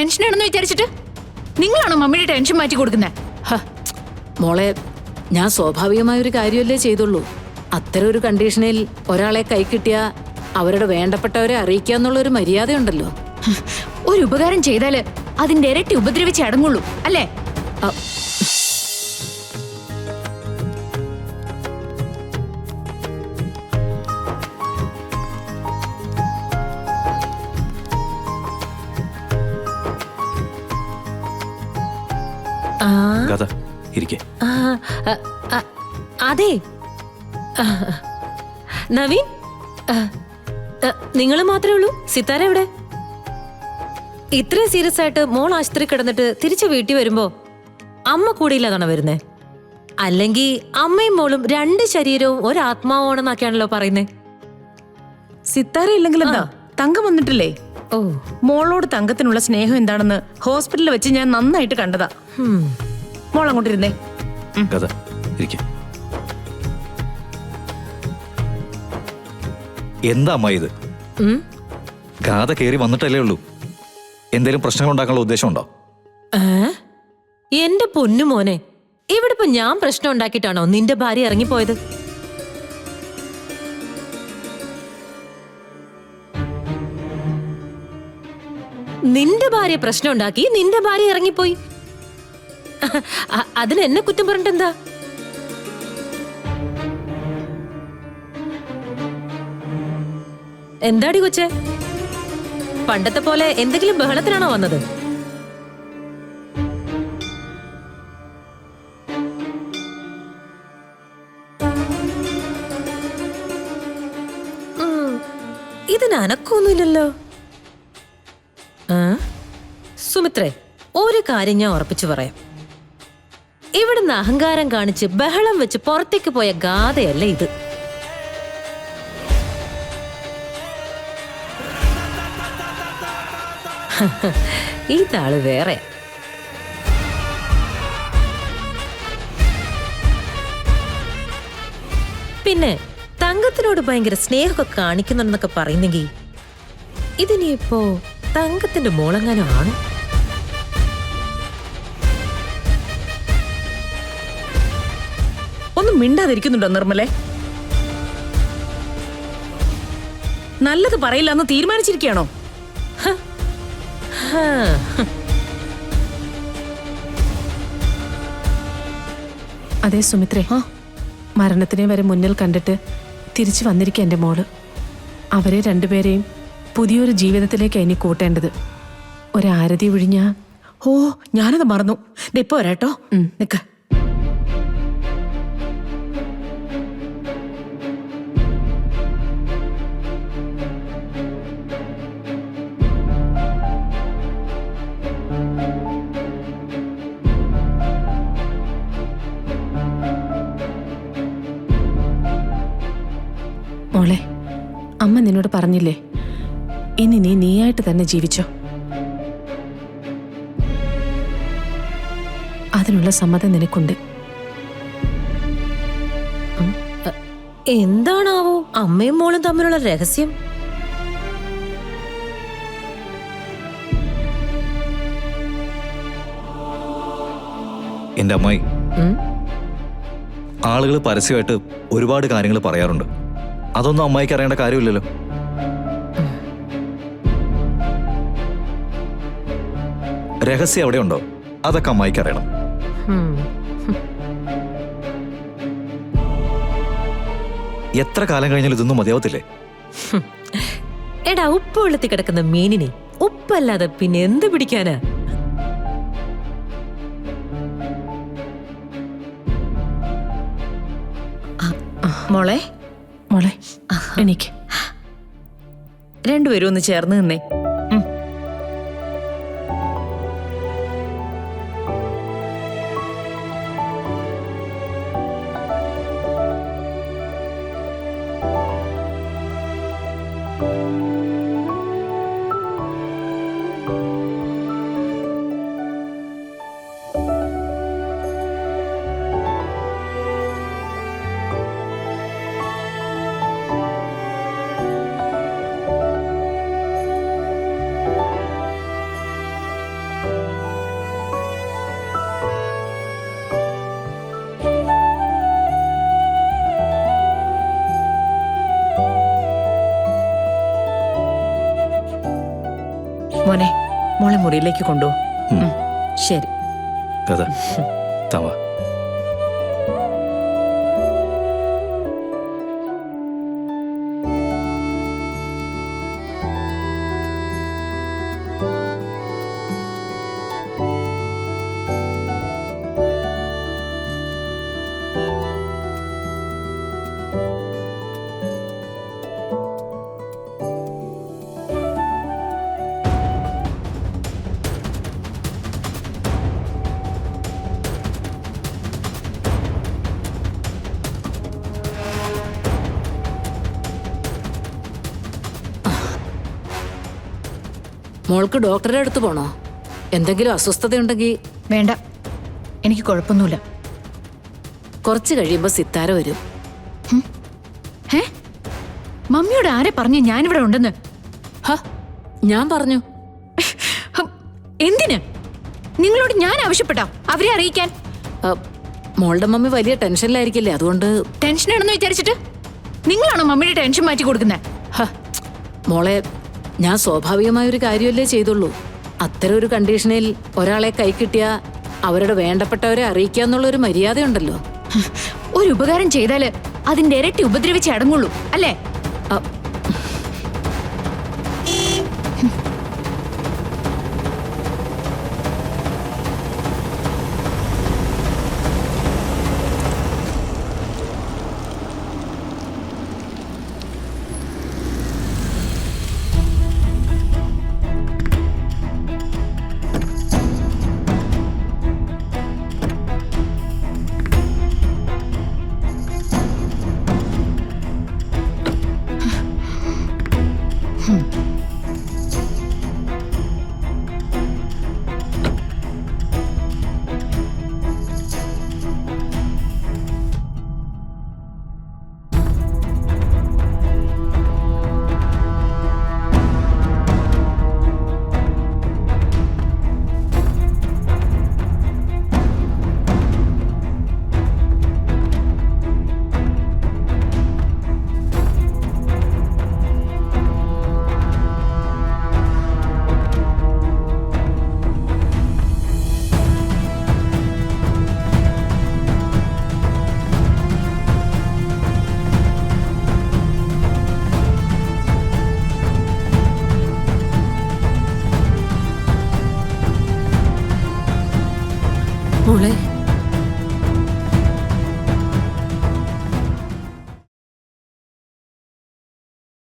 ടെൻഷനാണെന്ന് വിചാരിച്ചിട്ട് നിങ്ങളാണോ മമ്മിയുടെ ടെൻഷൻ മാറ്റി കൊടുക്കുന്നത്? മോളെ, ഞാൻ സ്വാഭാവികമായ ഒരു കാര്യമല്ലേ ചെയ്തുള്ളൂ. അത്തരം ഒരു കണ്ടീഷനിൽ ഒരാളെ കൈ കിട്ടിയാ അവരുടെ വേണ്ടപ്പെട്ടവരെ അറിയിക്കാന്നുള്ള ഒരു മര്യാദയുണ്ടല്ലോ. ഒരു ഉപകാരം ചെയ്താല് അതിന്റെ ഇരട്ടി ഉപദ്രവിച്ച് അടങ്ങുള്ളൂ അല്ലേ? അതെ നവീൻ, നിങ്ങൾ മാത്രമേ ഉള്ളൂ? സിത്താര എവിടെ? ഇത്രയും സീരിയസ് ആയിട്ട് മോൾ ആശുപത്രി കിടന്നിട്ട് തിരിച്ചു വീട്ടിൽ വരുമ്പോ അമ്മ കൂടെയില്ലാതാണോ വരുന്നേ? അല്ലെങ്കിൽ അമ്മയും മോളും രണ്ട് ശരീരവും ഒരാത്മാവാണെന്നൊക്കെയാണല്ലോ പറയുന്നേ. സിത്താര ഇല്ലെങ്കിൽ എന്താ, തങ്കം വന്നിട്ടില്ലേ? ഓ, മോളോട് തങ്കത്തിനുള്ള സ്നേഹം എന്താണെന്ന് ഹോസ്പിറ്റലിൽ വെച്ച് ഞാൻ നന്നായിട്ട് കണ്ടതാ. മോൾ അങ്ങോട്ടിരുന്നേ. എന്താ അമ്മ ഇത്? ഗാഥ കേറി വന്നിട്ടല്ലേ ഉള്ളൂ. എന്തേലും പ്രശ്നങ്ങൾ ഉണ്ടാക്കാനുള്ള ഉദ്ദേശമുണ്ടോ? എന്റെ പൊന്നു മോനെ, ഇവിടെ ഇപ്പൊ ഞാൻ പ്രശ്നം ഉണ്ടാക്കിയിട്ടാണോ നിന്റെ ഭാര്യ ഇറങ്ങിപ്പോയത്? നിന്റെ ഭാര്യ പ്രശ്നം ഉണ്ടാക്കി, നിന്റെ ഭാര്യ ഇറങ്ങിപ്പോയി. അതിന് എന്നെ കുറ്റം പറഞ്ഞിട്ടെന്താ? എന്താടി കൊച്ചേ, പണ്ടത്തെ പോലെ എന്തെങ്കിലും ബഹളത്തിനാണോ വന്നത്? ഇതിന് അനക്കൊന്നുമില്ലല്ലോ. സുമിത്രേ, ഒരു കാര്യം ഞാൻ ഉറപ്പിച്ചു പറയാം. ഇവിടുന്ന് അഹങ്കാരം കാണിച്ച് ബഹളം വെച്ച് പുറത്തേക്ക് പോയ ഗാഥയല്ല ഇത്. ഇതാള് വേറെ. പിന്നെ തങ്കത്തിനോട് ഭയങ്കര സ്നേഹമൊക്കെ കാണിക്കുന്നുണ്ടെന്നൊക്കെ പറയുന്നെങ്കിൽ ഇതിനിപ്പോ തങ്കത്തിന്റെ മോളെങ്ങാനും ആണ്. ഒന്നും മിണ്ടാതിരിക്കുന്നുണ്ടോ നിർമ്മലേ? നല്ലത് പറയില്ല എന്ന് തീരുമാനിച്ചിരിക്കുകയാണോ? അതെ സുമിത്രേ, മരണത്തിനെ വരെ മുന്നിൽ കണ്ടിട്ട് തിരിച്ചു വന്നിരിക്കുക എൻ്റെ മോള്. അവരെ രണ്ടുപേരെയും പുതിയൊരു ജീവിതത്തിലേക്ക് ഇനി കൂട്ടേണ്ടത്. ഒരാരതി ഒഴിഞ്ഞ. ഓ, ഞാനത് മറന്നു. ഇപ്പൊ വരാട്ടോ. നിക്ക. മോളെ, അമ്മ നിന്നോട് പറഞ്ഞില്ലേ, ഇനി നീ നീയായിട്ട് തന്നെ ജീവിച്ചോ. അതിനുള്ള സമ്മതം നിനക്കുണ്ട്. എന്താണാവോ അമ്മയും മോളും തമ്മിലുള്ള രഹസ്യം? എന്റെ അമ്മായി, ആളുകൾ പരസ്യമായിട്ട് ഒരുപാട് കാര്യങ്ങൾ പറയാറുണ്ട്. അതൊന്നും അമ്മായിക്ക് അറിയേണ്ട കാര്യമില്ലല്ലോ. രഹസ്യം എവിടെ ഉണ്ടോ അതൊക്കെ അമ്മായിക്ക് അറിയണം. എത്ര കാലം കഴിഞ്ഞാലും ഇതൊന്നും മതിയാവത്തില്ലേ? എടാ, ഉപ്പ് വെള്ളത്തിൽ കിടക്കുന്ന മീനിനെ ഉപ്പല്ലാതെ പിന്നെ എന്ത് പിടിക്കാനാ? മോളെ, മോളെ എനിക്ക് രണ്ടുപേരും ഒന്ന് ചേർന്ന് നിന്നേ. മോളെ മുറിയിലേക്ക് കൊണ്ടുപോ. ശരി. കഥ തവാ. മോൾക്ക് ഡോക്ടറെ അടുത്ത് പോണോ? എന്തെങ്കിലും അസ്വസ്ഥതയുണ്ടെങ്കിൽ വേണ്ട, എനിക്ക് കുഴപ്പമൊന്നുമില്ല. കുറച്ച് കഴിയുമ്പോൾ സിത്താര വരും. ഏ മമ്മിയോട് ആരെ പറഞ്ഞു ഞാനിവിടെ ഉണ്ടെന്ന്? ഹ, ഞാൻ പറഞ്ഞു. ഹം, എന്തിന്? നിങ്ങളോട് ഞാൻ ആവശ്യപ്പെട്ടോ അവരെ അറിയിക്കാൻ? മോളുടെ മമ്മി വലിയ ടെൻഷനിലായിരിക്കില്ലേ, അതുകൊണ്ട്. ടെൻഷനാണെന്ന് വിചാരിച്ചിട്ട് നിങ്ങളാണോ മമ്മിയുടെ ടെൻഷൻ മാറ്റി കൊടുക്കുന്നത്? ഹ, മോളെ, ഞാൻ സ്വാഭാവികമായ ഒരു കാര്യമല്ലേ ചെയ്തുള്ളൂ. അത്തരം ഒരു കണ്ടീഷനിൽ ഒരാളെ കൈ കിട്ടിയാ അവരുടെ വേണ്ടപ്പെട്ടവരെ അറിയിക്കാന്നുള്ളൊരു മര്യാദയുണ്ടല്ലോ. ഒരു ഉപകാരം ചെയ്താല് അതിന്റെ ഇരട്ടി ഉപദ്രവിച്ച് അടങ്ങുള്ളൂ, അല്ലേ? മോളെ